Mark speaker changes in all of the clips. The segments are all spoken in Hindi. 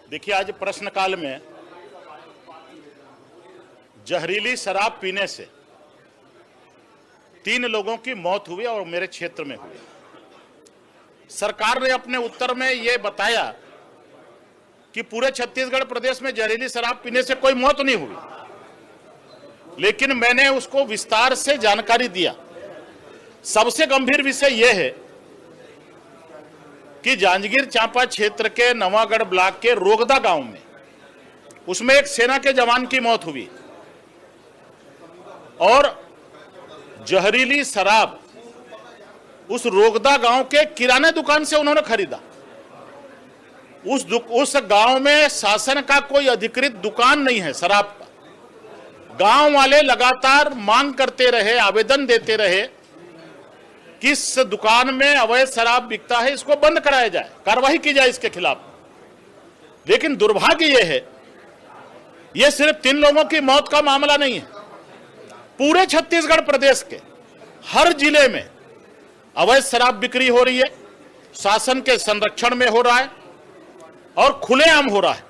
Speaker 1: देखिए, आज प्रश्नकाल में जहरीली शराब पीने से 3 लोगों की मौत हुई और मेरे क्षेत्र में हुई। सरकार ने अपने उत्तर में यह बताया कि पूरे छत्तीसगढ़ प्रदेश में जहरीली शराब पीने से कोई मौत नहीं हुई, लेकिन मैंने उसको विस्तार से जानकारी दिया। सबसे गंभीर विषय यह है कि जांजगीर चांपा क्षेत्र के नवागढ़ ब्लॉक के रोगदा गांव में उसमें एक सेना के जवान की मौत हुई और जहरीली शराब उस रोगदा गांव के किराने दुकान से उन्होंने खरीदा। उस गांव में शासन का कोई अधिकृत दुकान नहीं है शराब का। गांव वाले लगातार मांग करते रहे, आवेदन देते रहे कि इस दुकान में अवैध शराब बिकता है, इसको बंद कराया जाए, कार्रवाई की जाए इसके खिलाफ। लेकिन दुर्भाग्य यह है, यह सिर्फ 3 लोगों की मौत का मामला नहीं है। पूरे छत्तीसगढ़ प्रदेश के हर जिले में अवैध शराब बिक्री हो रही है, शासन के संरक्षण में हो रहा है और खुलेआम हो रहा है।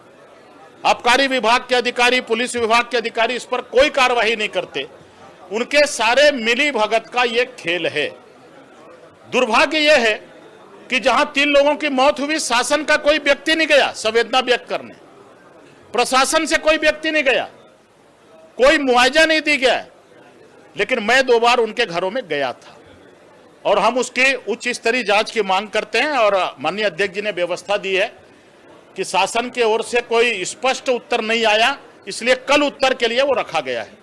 Speaker 1: आबकारी विभाग के अधिकारी, पुलिस विभाग के अधिकारी इस पर कोई कार्रवाई नहीं करते। उनके सारे मिली भगत का यह खेल है। दुर्भाग्य यह है कि जहां 3 लोगों की मौत हुई, शासन का कोई व्यक्ति नहीं गया संवेदना व्यक्त करने, प्रशासन से कोई व्यक्ति नहीं गया, कोई मुआवजा नहीं दी गया। लेकिन मैं 2 बार उनके घरों में गया था और हम उसकी उच्च स्तरीय जांच की मांग करते हैं और माननीय अध्यक्ष जी ने व्यवस्था दी है कि शासन की ओर से कोई स्पष्ट उत्तर नहीं आया, इसलिए कल उत्तर के लिए वो रखा गया है।